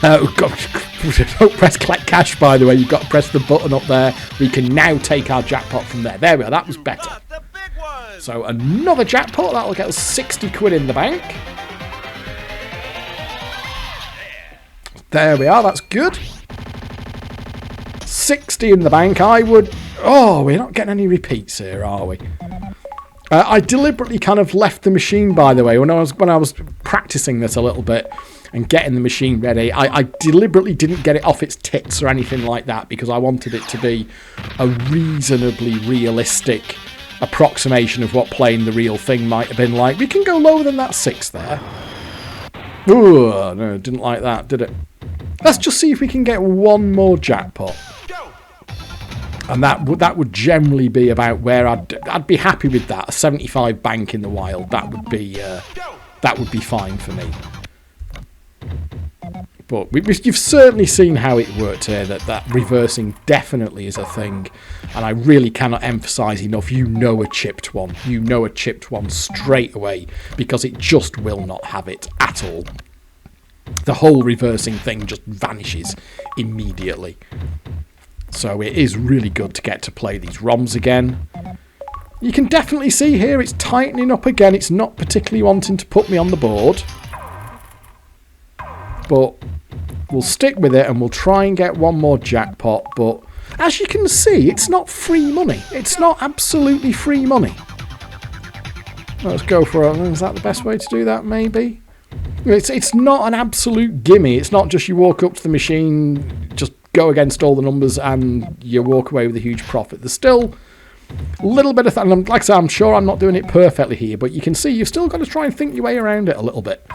Speaker 2: don't press collect cash, by the way. You've got to press the button up there. We can now take our jackpot from there. There we are. That was better. So another jackpot. That'll get us 60 quid in the bank. There we are. That's good. 60 in the bank. I would... Oh, we're not getting any repeats here, are we? I deliberately kind of left the machine, by the way, when I was practicing this a little bit. and getting the machine ready. I deliberately didn't get it off its tits or anything like that because I wanted it to be a reasonably realistic approximation of what playing the real thing might have been like. We can go lower than that 6 there. Ooh, no, didn't like that, did it? Let's just see if we can get one more jackpot. And that would generally be about where I'd be happy with that. A 75 bank in the wild. That would be fine for me. But you've certainly seen how it worked here. That reversing definitely is a thing, and I really cannot emphasise enough. You know a chipped one. You know a chipped one straight away because it just will not have it at all. The whole reversing thing just vanishes immediately. So it is really good to get to play these ROMs again. You can definitely see here it's tightening up again. It's not particularly wanting to put me on the board. But we'll stick with it and we'll try and get one more jackpot. But as you can see, it's not free money. It's not absolutely free money. Let's go for it. Is that the best way to do that, maybe? It's not an absolute gimme. It's not just you walk up to the machine, just go against all the numbers and you walk away with a huge profit. There's still a little bit of that. And like I said, I'm sure I'm not doing it perfectly here, but you can see you've still got to try and think your way around it a little bit.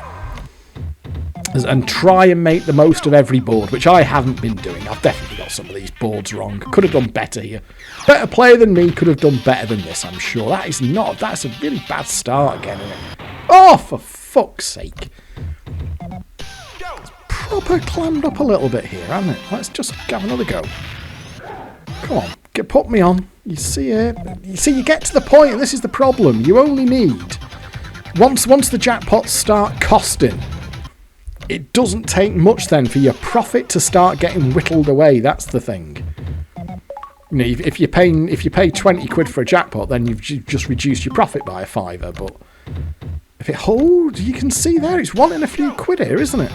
Speaker 2: And try and make the most of every board, which I haven't been doing. I've definitely got some of these boards wrong. Could have done better here. Better player than me could have done better than this, I'm sure. That's a really bad start again, isn't it? Oh, for fuck's sake. It's proper clammed up a little bit here, hasn't it? Let's just have another go. Come on, put me on. You see it? You see, you get to the point, and this is the problem. You only need... Once the jackpots start costing... It doesn't take much then for your profit to start getting whittled away. That's the thing. You know, if you pay 20 quid for a jackpot, then you've just reduced your profit by a fiver. But if it holds, you can see there it's wanting a few quid here, isn't it?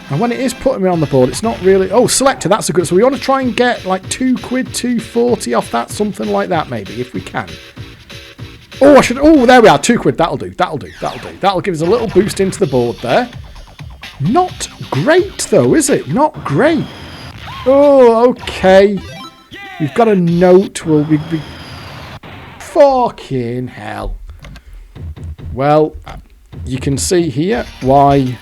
Speaker 2: And when it is putting me on the board, it's not really... Oh, selector, that's a good... So we want to try and get like 2 quid, 2.40 off that, something like that maybe, if we can. Oh, I should... Oh, there we are, 2 quid. That'll do. That'll give us a little boost into the board there. Not great, though, is it? Not great. Oh, okay. We've got a note. Will we be... Fucking hell. Well, you can see here why...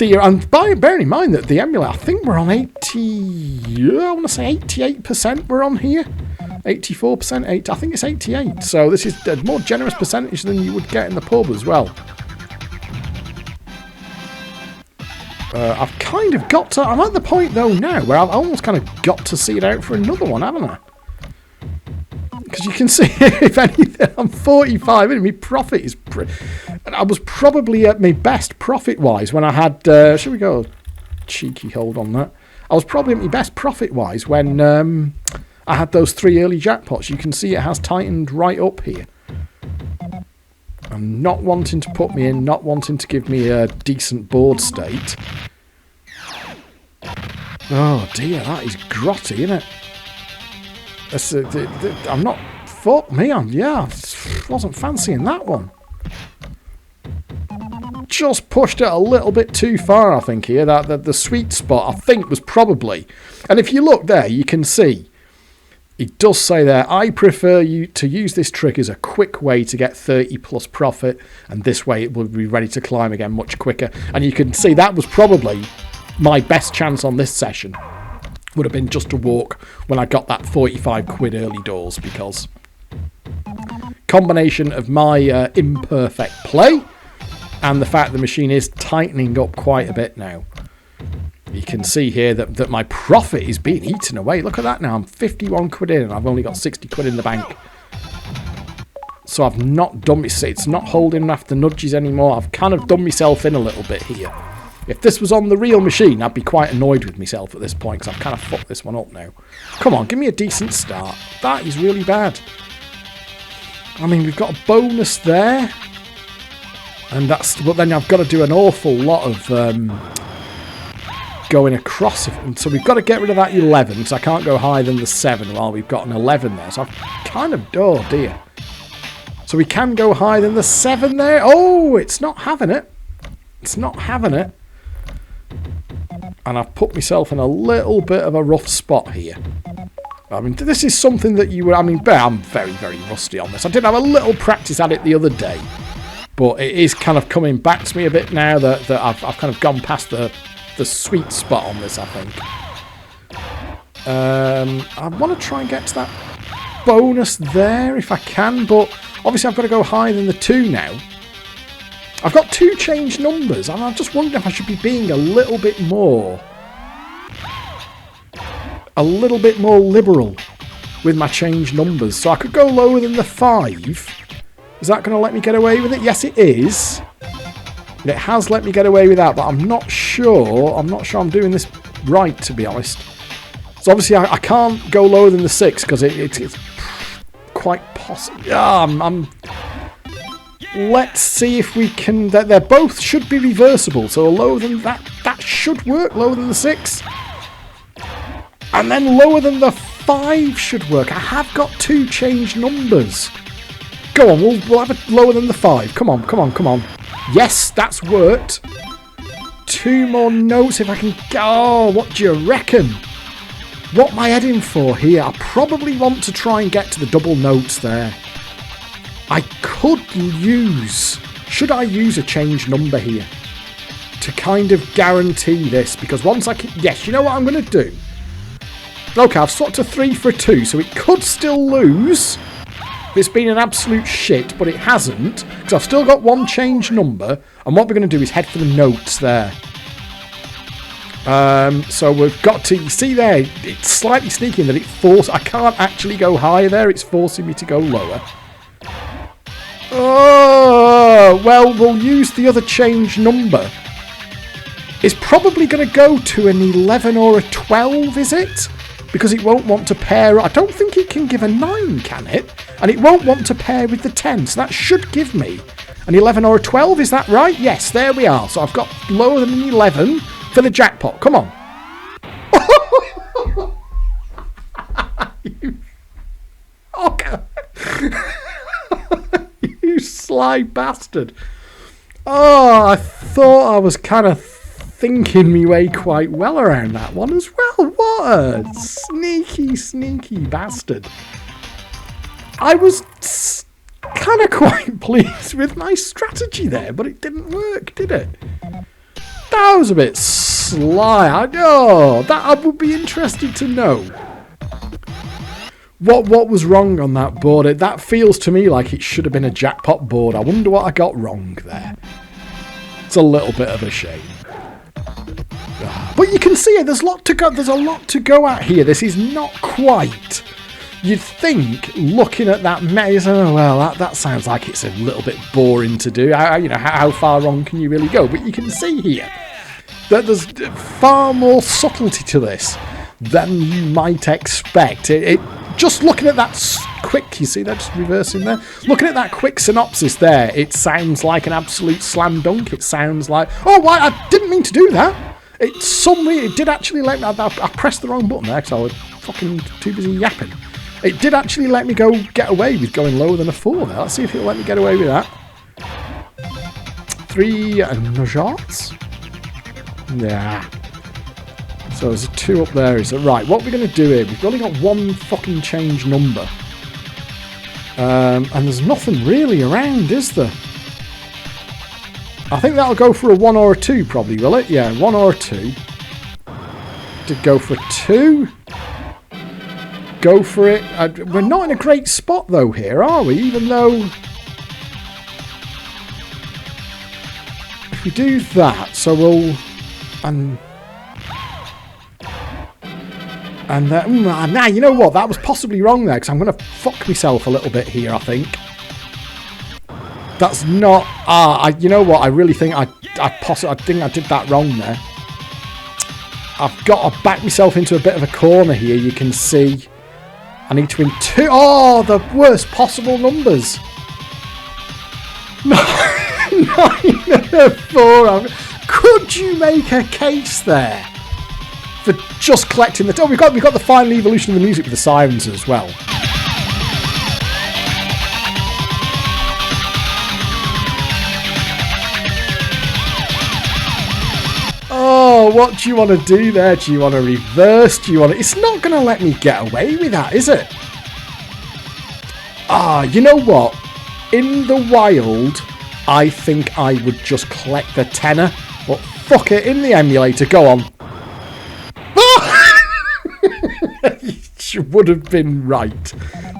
Speaker 2: And bearing in mind that the emulator, I think we're on 80... I want to say 88% we're on here. 84%, I think it's 88. So this is a more generous percentage than you would get in the pub as well. I've kind of got to... I'm at the point, though, now where I've almost kind of got to see it out for another one, haven't I? Because you can see, if anything, I'm 45, and my profit is... And I was probably at my best profit-wise when I had... should we go cheeky hold on that? I was probably at my best profit-wise when I had those 3 early jackpots. You can see it has tightened right up here. I'm not wanting to put me in, not wanting to give me a decent board state. Oh dear, that is grotty, isn't it? I'm not... Fuck me, yeah, wasn't fancying that one. Just pushed it a little bit too far, I think, here. The sweet spot, I think, was probably... And if you look there, you can see... It does say there, I prefer you to use this trick as a quick way to get 30 plus profit, and this way it will be ready to climb again much quicker. And you can see that was probably my best chance on this session. Would have been just to walk when I got that 45 quid early doors, because combination of my imperfect play and the fact the machine is tightening up quite a bit now. You can see here that my profit is being eaten away. Look at that now. I'm 51 quid in and I've only got 60 quid in the bank. So I've not done... It's not holding after nudges anymore. I've kind of done myself in a little bit here. If this was on the real machine, I'd be quite annoyed with myself at this point because I've kind of fucked this one up now. Come on, give me a decent start. That is really bad. I mean, we've got a bonus there. And that's... But then I've got to do an awful lot of... going across, so we've got to get rid of that 11, so I can't go higher than the 7 while we've got an 11 there, so I've kind of, oh dear. So we can go higher than the 7 there. Oh, it's not having it. It's not having it. And I've put myself in a little bit of a rough spot here. I mean, this is something that you would... I mean, I'm very, very rusty on this. I did have a little practice at it the other day. But it is kind of coming back to me a bit now that I've kind of gone past the sweet spot on this, I think. I want to try and get to that bonus there if I can. But obviously I've got to go higher than the 2 now. I've got 2 changed numbers, and I'm just wondering if I should be being a little bit more liberal with my changed numbers. So I could go lower than the 5. Is that going to let me get away with it? Yes, it is. It has let me get away with that, but I'm not sure. I'm not sure I'm doing this right, to be honest. So obviously I can't go lower than the 6 because it's quite possible. Let's see if we can... They're both should be reversible, so lower than that should work. Lower than the 6. And then lower than the 5 should work. I have got 2 changed numbers. Go on, we'll have it lower than the 5. Come on, come on, come on. Yes, that's worked. 2 more notes if I can... Oh, what do you reckon? What am I heading for here? I probably want to try and get to the double notes there. I could use... Should I use a changed number here? To kind of guarantee this. Because once I can... Yes, you know what I'm going to do? Okay, I've swapped a 3 for a 2. So it could still lose. It's been an absolute shit, but it hasn't. Because I've still got 1 changed number. And what we're going to do is head for the notes there. So we've got to... You see there? It's slightly sneaky in that it forces... I can't actually go higher there. It's forcing me to go lower. Oh, well, we'll use the other change number. It's probably going to go to an 11 or a 12, is it? Because it won't want to pair... I don't think it can give a 9, can it? And it won't want to pair with the 10, so that should give me an 11 or a 12, is that right? Yes, there we are. So I've got lower than an 11 for the jackpot. Come on. Okay. You sly bastard. Oh, I thought I was kind of thinking me way quite well around that one as well. What a sneaky, sneaky bastard. I was kind of quite pleased with my strategy there, but it didn't work, did it? That was a bit sly. I know. That I would be interested to know. What was wrong on that board? That feels to me like it should have been a jackpot board. I wonder what I got wrong there. It's a little bit of a shame. But you can see it. There's a lot to go at here. This is not quite. You'd think, looking at that maze, oh well, that sounds like it's a little bit boring to do. How far wrong can you really go? But you can see here that there's far more subtlety to this than you might expect. Just looking at that quick, you see that just reversing there? Looking at that quick synopsis there, it sounds like an absolute slam dunk. It sounds like, oh, why? I didn't mean to do that. It did actually let me, I pressed the wrong button there because I was fucking too busy yapping. It did actually let me get away with going lower than a 4 there. Let's see if it'll let me get away with that. 3 shots? Yeah. So there's a 2 up there. Is it right? What we're going to do here? We've only got 1 fucking change number, and there's nothing really around, is there? I think that'll go for a 1 or a 2, probably, will it? Yeah, 1 or a 2. Did go for a 2. Go for it. We're not in a great spot though here, are we? Even though if we do that, so we'll now you know what? That was possibly wrong there because I'm going to fuck myself a little bit here. I think that's not. You know what? I really think I think I did that wrong there. I've got to back myself into a bit of a corner here. You can see. I need to win 2. Oh, the worst possible numbers. 9 and a 4. Could you make a case there for just collecting the... Oh, we've got the final evolution of the music with the sirens as well. Oh, what do you want to do there? Do you want to reverse? Do you want to... It's not going to let me get away with that, is it? Ah, you know what? In the wild, I think I would just collect the tenner. But fuck it, in the emulator, go on. You would have been right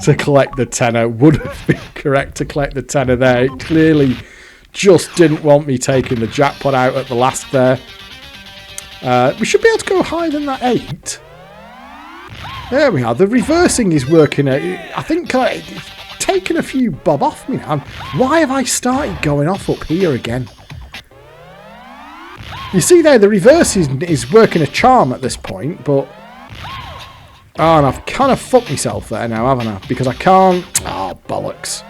Speaker 2: to collect the tenner. Would have been correct to collect the tenner there. It clearly just didn't want me taking the jackpot out at the last there. We should be able to go higher than that 8. There we are. The reversing is working. I think it's taken a few bob off me now. Why have I started going off up here again? You see there, the reverse is working a charm at this point, but... Oh, and I've kind of fucked myself there now, haven't I? Because I can't... Oh, bollocks.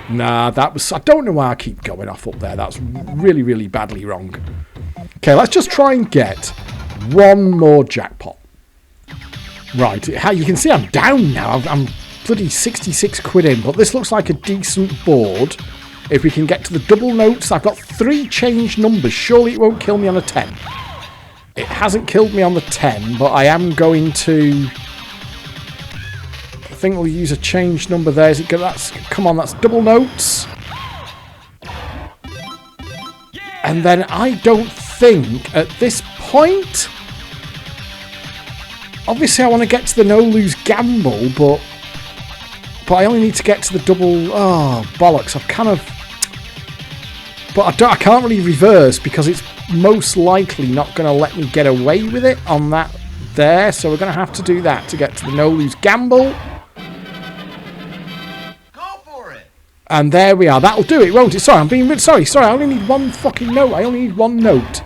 Speaker 2: Nah, that was... I don't know why I keep going off up there. That's really, really badly wrong. Okay, let's just try and get one more jackpot. Right, you can see I'm down now. I'm bloody 66 quid in, but this looks like a decent board. If we can get to the double notes, I've got 3 changed numbers. Surely it won't kill me on a 10. It hasn't killed me on the 10, but I am going to... I think we'll use a changed number there. Is it good? Come on, that's double notes. And then I don't think at this point... Obviously I want to get to the no-lose gamble, but I only need to get to the double... Oh, bollocks. I've kind of... But I can't really reverse because it's most likely not going to let me get away with it on that there. So we're going to have to do that to get to the no-lose gamble.
Speaker 1: Go for it.
Speaker 2: And there we are. That'll do it, won't it? Sorry, I'm being... Sorry. I only need one fucking note. I only need one note.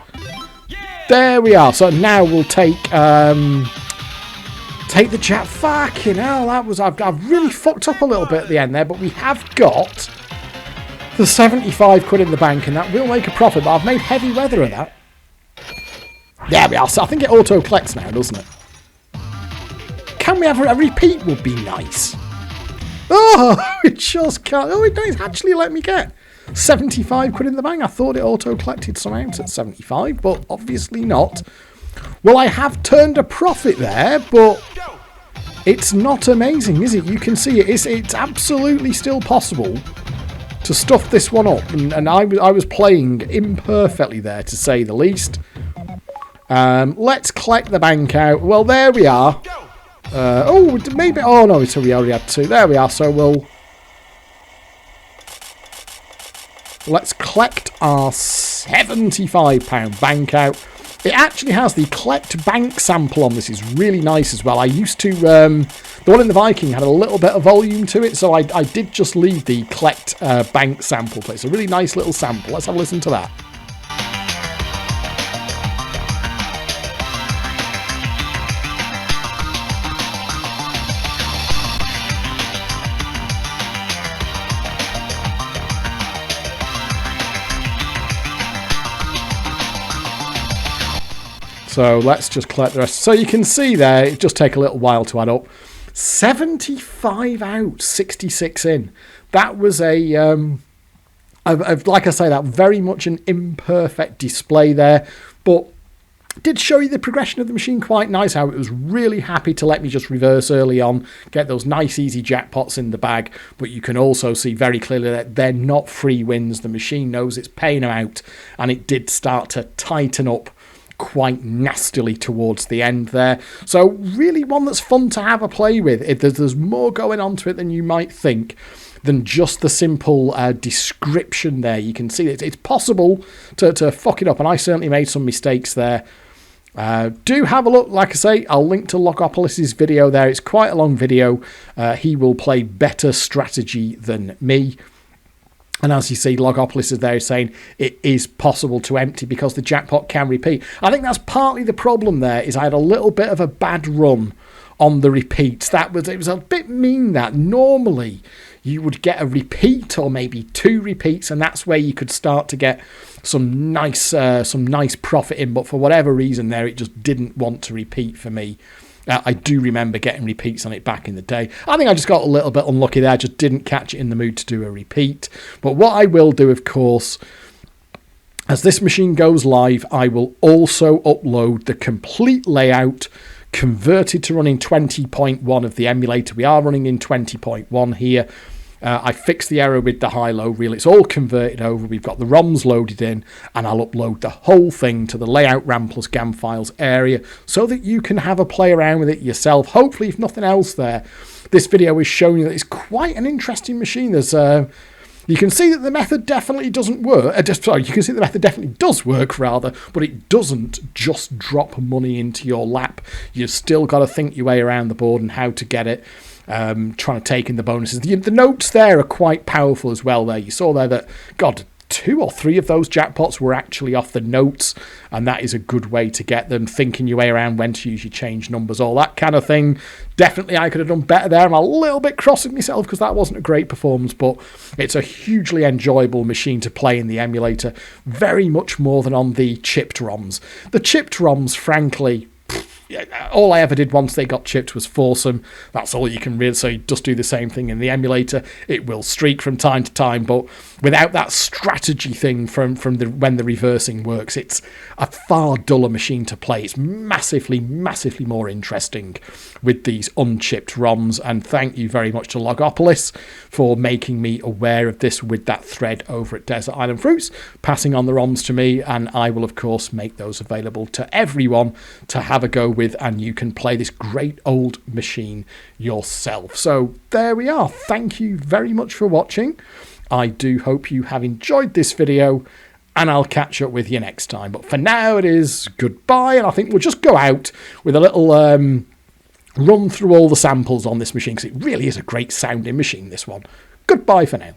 Speaker 2: There we are. So now we'll take... Take the chat. Fucking hell, that was... I've really fucked up a little bit at the end there, but we have got... the 75 quid in the bank, and that will make a profit, but I've made heavy weather of that. There we are. So I think it auto-collects now, doesn't it? Can we have a repeat would be nice. Oh, it just can't. Oh, it does actually let me get 75 quid in the bank. I thought it auto-collected some out at 75, but obviously not. Well, I have turned a profit there, but it's not amazing, is it? You can see it. It's absolutely still possible to stuff this one up, and I was playing imperfectly there, to say the least. Let's collect the bank out. Well, there we are. Oh, maybe... Oh, no, so we already had 2. There we are, so we'll... Let's collect our £75 bank out. It actually has the collect bank sample on this. Is really nice as well. I used to... the one in the Viking had a little bit of volume to it, so I did just leave the collect bank sample play. It's a really nice little sample. Let's have a listen to that. So let's just collect the rest. So you can see there, it just take a little while to add up. 75 out, 66 in. That was a, like I say, that very much an imperfect display there. But did show you the progression of the machine quite nice, how it was really happy to let me just reverse early on, get those nice easy jackpots in the bag. But you can also see very clearly that they're not free wins. The machine knows it's paying them out, and it did start to tighten up quite nastily towards the end there. So really one that's fun to have a play with. There's more going on to it than you might think than just the simple description there. You can see it's possible to fuck it up, and I certainly made some mistakes there. Do have a look. Like I say, I'll link to Logopolis's video there. It's quite a long video. He will play better strategy than me. And as you see, Logopolis is there saying it is possible to empty because the jackpot can repeat. I think that's partly the problem there, is I had a little bit of a bad run on the repeats. It was a bit mean that normally you would get a repeat or maybe 2 repeats, and that's where you could start to get some nice profit in. But for whatever reason there, it just didn't want to repeat for me. I do remember getting repeats on it back in the day. I think I just got a little bit unlucky there. I just didn't catch it in the mood to do a repeat. But what I will do, of course, As this machine goes live, I will also upload the complete layout converted to running 20.1 of the emulator. We are running in 20.1 here. I fixed the error with the high-low reel. It's all converted over. We've got the ROMs loaded in, and I'll upload the whole thing to the layout RAM plus GAM files area so that you can have a play around with it yourself. Hopefully, if nothing else there, this video is showing you that it's quite an interesting machine. There's you can see that the method definitely doesn't work. You can see the method definitely does work, rather, but it doesn't just drop money into your lap. You've still got to think your way around the board and how to get it. Trying to take in the bonuses. The notes there are quite powerful as well there. You saw there that, God, 2 or 3 of those jackpots were actually off the notes, and that is a good way to get them, thinking your way around when to use your change numbers, all that kind of thing. Definitely I could have done better there. I'm a little bit cross with myself because that wasn't a great performance, but it's a hugely enjoyable machine to play in the emulator, very much more than on the chipped ROMs. The chipped ROMs, frankly, all I ever did once they got chipped was force them. That's all you can really. So you just do the same thing in the emulator. It will streak from time to time, but without that strategy thing from when the reversing works, it's a far duller machine to play. It's massively more interesting with these unchipped ROMs. And thank you very much to Logopolis for making me aware of this with that thread over at Desert Island Fruits, passing on the ROMs to me, and I will of course make those available to everyone to have a go with, and you can play this great old machine yourself. So there we are. Thank you very much for watching. I do hope you have enjoyed this video, and I'll catch up with you next time. But for now, it is goodbye, and I think we'll just go out with a little run through all the samples on this machine, because it really is a great sounding machine, this one. Goodbye for now.